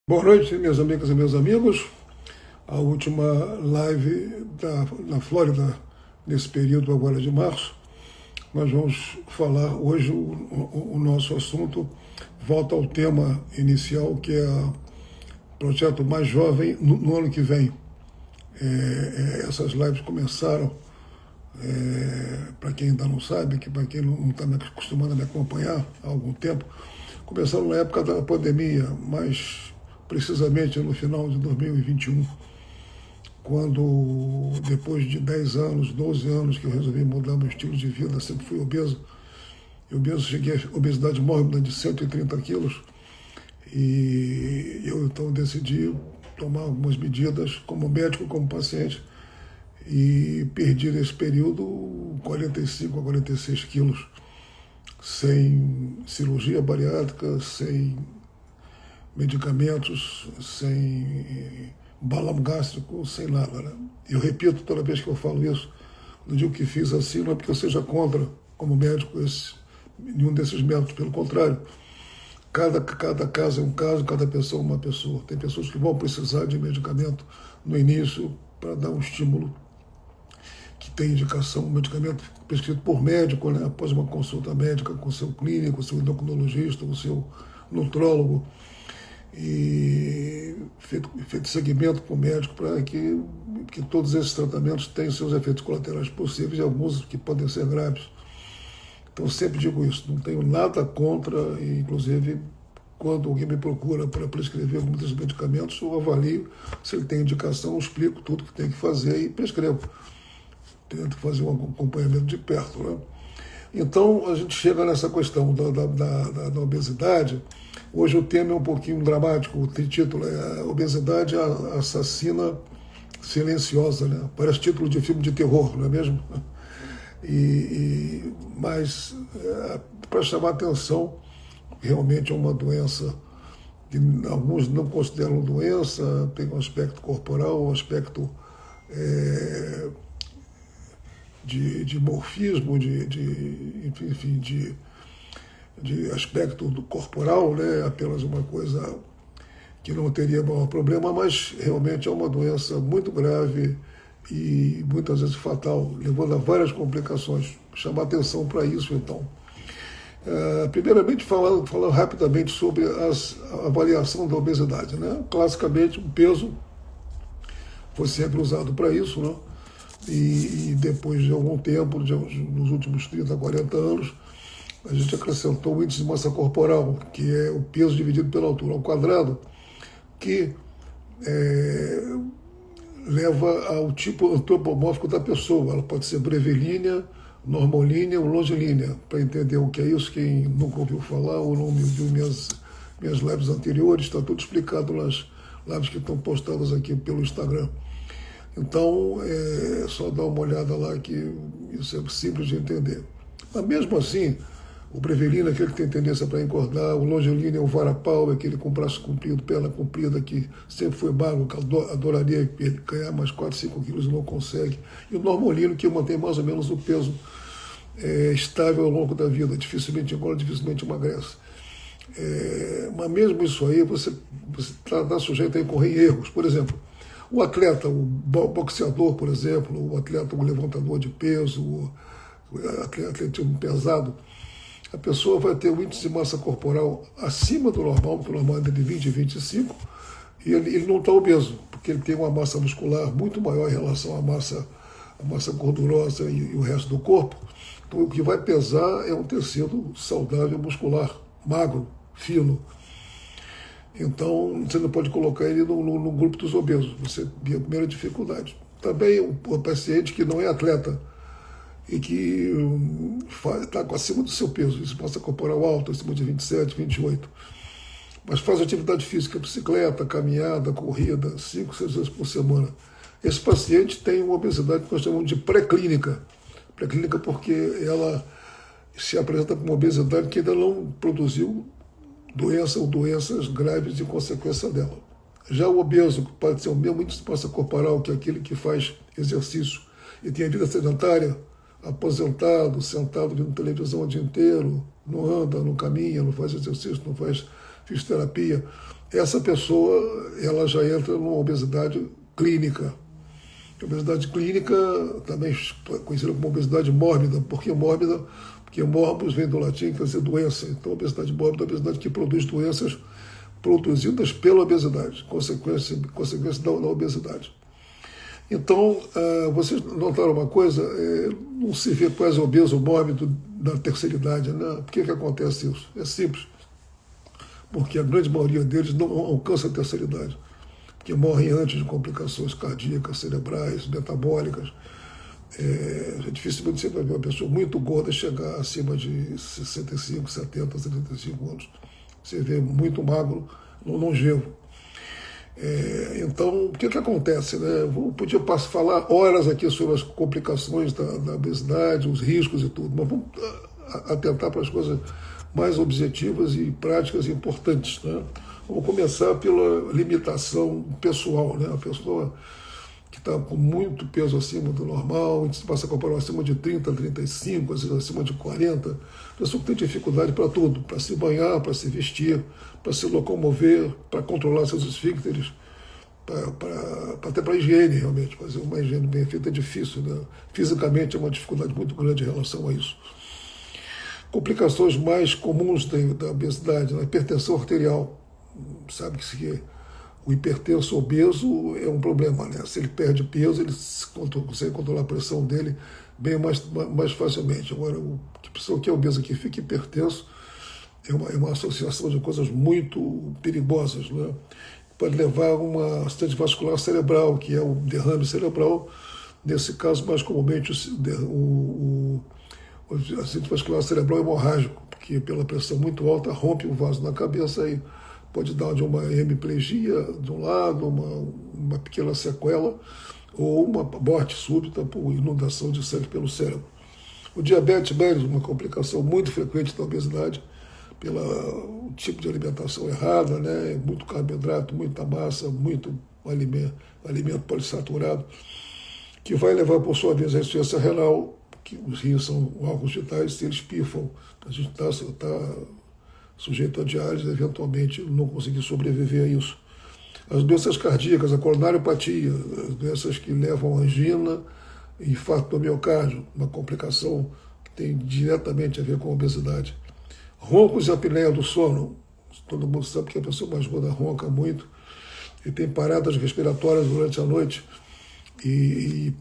Boa noite, minhas amigas e meus amigos. A última live na Flórida, nesse período agora de março, nós vamos falar hoje o nosso assunto volta ao tema inicial, que é o projeto Mais Jovem no ano que vem. Essas lives começaram, para quem ainda não sabe, que para quem não está acostumado a me acompanhar há algum tempo, começaram na época da pandemia, mas precisamente no final de 2021, quando depois de 10 anos, 12 anos que eu resolvi mudar meu estilo de vida, sempre fui obeso, cheguei à obesidade mórbida de 130 quilos, e eu então decidi tomar algumas medidas como médico, como paciente, e perdi nesse período 45 a 46 quilos, sem cirurgia bariátrica, sem medicamentos, sem balão gástrico, sem nada. Né? Eu repito toda vez que eu falo isso, não digo que fiz assim, não é porque eu seja contra, como médico, nenhum desses métodos, pelo contrário. Cada caso é um caso, cada pessoa é uma pessoa. Tem pessoas que vão precisar de medicamento no início para dar um estímulo, que tem indicação, um medicamento prescrito por médico, né? Após uma consulta médica com o seu clínico, o seu endocrinologista, o seu nutrólogo, e feito seguimento para o médico para que todos esses tratamentos tenham seus efeitos colaterais possíveis e alguns que podem ser graves. Então, eu sempre digo isso, não tenho nada contra, e, inclusive, quando alguém me procura para prescrever algum desses medicamentos, eu avalio se ele tem indicação, eu explico tudo que tem que fazer e prescrevo. Tento fazer um acompanhamento de perto. Né? Então, a gente chega nessa questão da obesidade. Hoje o tema é um pouquinho dramático, o título é Obesidade Assassina Silenciosa, né? Parece título de filme de terror, não é mesmo? Mas, para chamar a atenção, realmente é uma doença que alguns não consideram doença, tem um aspecto corporal, um aspecto de morfismo, enfim, de aspecto do corporal, né? Apenas uma coisa que não teria maior problema, mas realmente é uma doença muito grave e muitas vezes fatal, levando a várias complicações. Chamar atenção para isso, então. Primeiramente, falando rapidamente sobre a avaliação da obesidade. Né? Classicamente, o peso foi sempre usado para isso, né? E depois de algum tempo, nos últimos 30, 40 anos, a gente acrescentou o índice de massa corporal, que é o peso dividido pela altura ao quadrado, que leva ao tipo antropomórfico da pessoa. Ela pode ser brevilínea, normolínea ou longilínea. Para entender o que é isso, quem nunca ouviu falar ou não viu minhas lives anteriores, está tudo explicado nas lives que estão postadas aqui pelo Instagram. Então, é só dar uma olhada lá que isso é simples de entender. Mas mesmo assim, o brevilino é aquele que tem tendência para engordar, o longilíneo é o varapau, é aquele com braço comprido, perna comprida, que sempre foi magro, que adoraria ganhar mais 4, 5 quilos e não consegue. E o normolino, que mantém mais ou menos o peso estável ao longo da vida, dificilmente engorda, dificilmente emagrece. Mas mesmo isso aí, você está sujeito a incorrer em erros. Por exemplo, o atleta, o boxeador, por exemplo, o atleta, o levantador de peso, o atletismo pesado, a pessoa vai ter um índice de massa corporal acima do normal, que o normal é de 20 e 25, e ele não está obeso, porque ele tem uma massa muscular muito maior em relação à massa gordurosa e o resto do corpo. Então, o que vai pesar é um tecido saudável muscular, magro, fino. Então, você não pode colocar ele no grupo dos obesos. Você tem a primeira dificuldade. Também o paciente que não é atleta e que está acima do seu peso, isso massa corporal alto, acima de 27, 28, mas faz atividade física, bicicleta, caminhada, corrida, 5, 6 vezes por semana. Esse paciente tem uma obesidade que nós chamamos de pré-clínica. Pré-clínica porque ela se apresenta com uma obesidade que ainda não produziu doença ou doenças graves em consequência dela. Já o obeso, que pode ser o mesmo índice de massa corporal que aquele que faz exercício e tem a vida sedentária, aposentado, sentado vendo televisão o dia inteiro, não anda, não caminha, não faz exercício, não faz fisioterapia, essa pessoa ela já entra numa obesidade clínica. A obesidade clínica, também conhecida como obesidade mórbida. Por que mórbida? Porque morbus vem do latim, quer dizer doença. Então, a obesidade mórbida é a obesidade que produz doenças produzidas pela obesidade, consequência da obesidade. Então, vocês notaram uma coisa, não se vê quase obeso mórbido da terceira idade, né? Por que acontece isso? É simples, porque a grande maioria deles não alcança a terceira idade, porque morrem antes de complicações cardíacas, cerebrais, metabólicas. Dificilmente você vai ver uma pessoa muito gorda chegar acima de 65, 70, 75 anos. Você vê muito magro, longevo. Então, o que acontece? Né? Eu podia falar horas aqui sobre as complicações da obesidade, os riscos e tudo, mas vamos atentar para as coisas mais objetivas e práticas e importantes. Né? Vamos começar pela limitação pessoal. Né? A pessoa que está com muito peso acima do normal, a gente passa a comparar acima de 30, 35, às vezes acima de 40, a pessoa que tem dificuldade para tudo, para se banhar, para se vestir, para se locomover, para controlar seus esfíncteres, até para a higiene, realmente. Fazer uma higiene bem feita é difícil, né? Fisicamente é uma dificuldade muito grande em relação a isso. Complicações mais comuns da obesidade, a hipertensão arterial. Sabe que o hipertenso obeso é um problema, né? Se ele perde peso, ele consegue controlar a pressão dele bem mais facilmente. Agora, a pessoa que é obesa que fica hipertenso é uma associação de coisas muito perigosas, né? Pode levar a um acidente vascular cerebral, que é o derrame cerebral. Nesse caso, mais comumente, o acidente vascular cerebral hemorrágico, porque pela pressão muito alta rompe o vaso na cabeça e pode dar de uma hemiplegia de um lado, uma pequena sequela, ou uma morte súbita por inundação de sangue pelo cérebro. O diabetes mellitus, uma complicação muito frequente da obesidade, pelo tipo de alimentação errada, né? Muito carboidrato, muita massa, muito alimento polissaturado, que vai levar, por sua vez, à insuficiência renal, que os rins são órgãos vitais, se eles pifam, a gente está sujeito a diálise, eventualmente não conseguir sobreviver a isso. As doenças cardíacas, a coronariopatia, as doenças que levam a angina e infarto do miocárdio, uma complicação que tem diretamente a ver com a obesidade. Roncos e apneia do sono, todo mundo sabe que a pessoa mais gorda ronca muito e tem paradas respiratórias durante a noite. E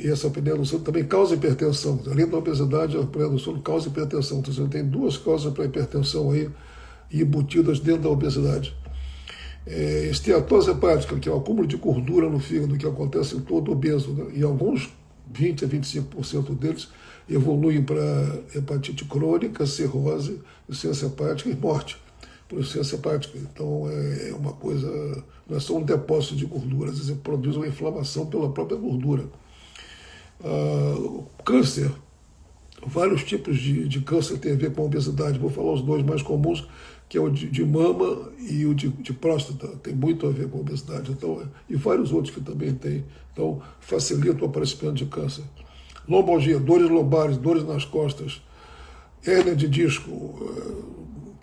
essa apneia do sono também causa hipertensão. Além da obesidade, a apneia do sono causa hipertensão. Então você tem duas causas para hipertensão aí embutidas dentro da obesidade. Esteatose hepática, que é o acúmulo de gordura no fígado que acontece em todo obeso, né? E alguns 20 a 25% deles evoluem para hepatite crônica, cirrose, insuficiência hepática e morte por insuficiência hepática. Então é uma coisa, não é só um depósito de gordura, às vezes produz uma inflamação pela própria gordura. Câncer, vários tipos de câncer têm a ver com a obesidade. Vou falar os dois mais comuns, que é o de mama e o de próstata, tem muito a ver com a obesidade. Então, e vários outros que também têm. Então, facilita o aparecimento de câncer. Lombalgia, dores lombares, dores nas costas, hérnia de disco,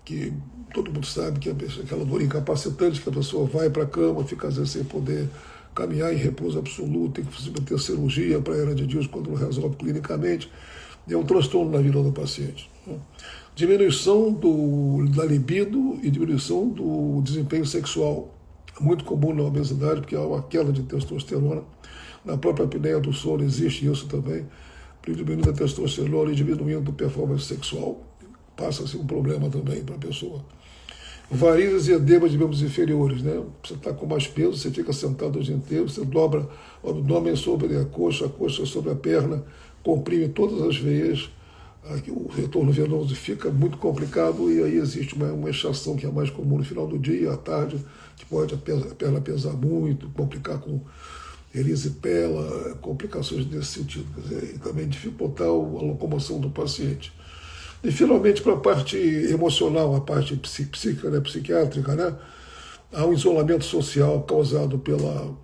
que todo mundo sabe que é aquela dor incapacitante, que a pessoa vai para a cama, fica às vezes sem poder caminhar em repouso absoluto, tem que ter cirurgia para a hérnia de disco quando não resolve clinicamente. É um transtorno na vida do paciente. Diminuição da libido e diminuição do desempenho sexual. É muito comum na obesidade, porque há uma queda de testosterona. Na própria apneia do sono existe isso também, diminuindo a testosterona e diminuindo a performance sexual. Passa a ser um problema também para a pessoa. Varizes e edemas de membros inferiores, né? Você está com mais peso, você fica sentado o dia inteiro, você dobra o abdômen sobre a coxa sobre a perna, comprime todas as veias, o retorno venoso fica muito complicado e aí existe uma inchação que é mais comum no final do dia, à tarde, que pode a perna pesar muito, complicar com erisipela, complicações desse sentido, quer dizer, e também dificultar a locomoção do paciente. E finalmente para a parte emocional, a parte psíquica, né, psiquiátrica, né, há um isolamento social causado pela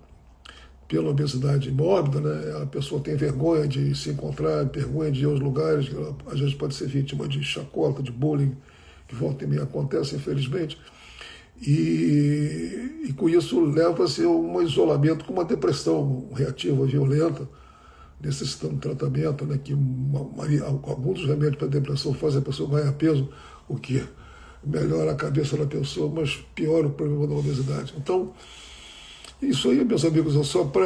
obesidade mórbida, né? A pessoa tem vergonha de se encontrar, vergonha de ir aos lugares, ela, às vezes pode ser vítima de chacota, de bullying, que volta e meia acontece, infelizmente. e com isso leva-se a um isolamento com uma depressão reativa violenta, necessitando de tratamento, né, que alguns dos remédios para depressão fazem a pessoa ganhar peso, o que melhora a cabeça da pessoa, mas piora o problema da obesidade. Então, isso aí, meus amigos, é só para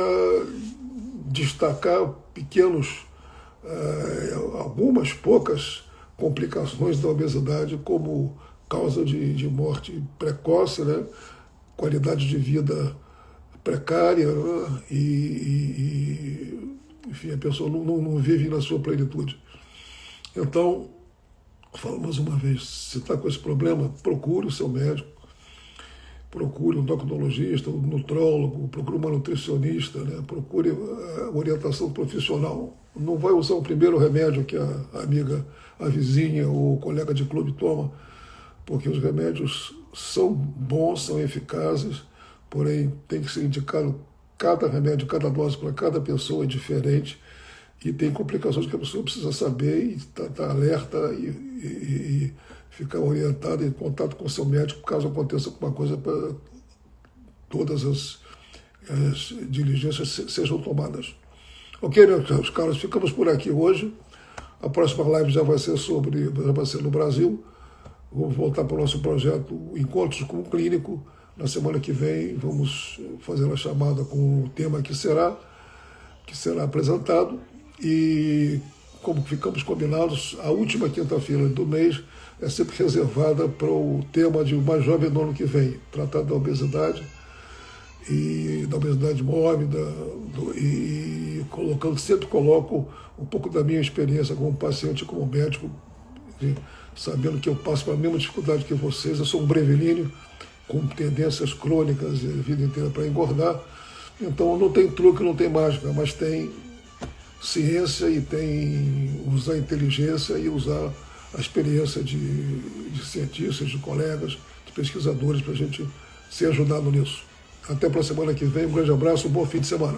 destacar algumas poucas complicações da obesidade como causa de morte precoce, né, qualidade de vida precária, né, enfim, a pessoa não vive na sua plenitude. Então, falo mais uma vez, se está com esse problema, procure o seu médico, procure um endocrinologista, um nutrólogo, procure uma nutricionista, né? Procure orientação profissional. Não vai usar o primeiro remédio que a amiga, a vizinha ou o colega de clube toma, porque os remédios são bons, são eficazes, porém tem que ser indicado cada remédio, cada dose para cada pessoa é diferente e tem complicações que a pessoa precisa saber e estar alerta e ficar orientada em contato com o seu médico caso aconteça alguma coisa para todas as diligências sejam tomadas. Ok, meus caros, ficamos por aqui hoje. A próxima live já vai ser no Brasil. Vamos voltar para o nosso projeto Encontros com o Clínico. Na semana que vem vamos fazer a chamada com o tema que será apresentado. E como ficamos combinados, a última quinta-feira do mês é sempre reservada para o tema de o mais jovem no ano que vem, tratar da obesidade e da obesidade mórbida, e sempre coloco um pouco da minha experiência como paciente, como médico, sabendo que eu passo pela mesma dificuldade que vocês. Eu sou um brevilíneo com tendências crônicas a vida inteira para engordar, então não tem truque, não tem mágica, mas tem ciência e tem usar a inteligência e usar a experiência de cientistas, de colegas, de pesquisadores para a gente ser ajudado nisso. Até para a semana que vem, um grande abraço, um bom fim de semana.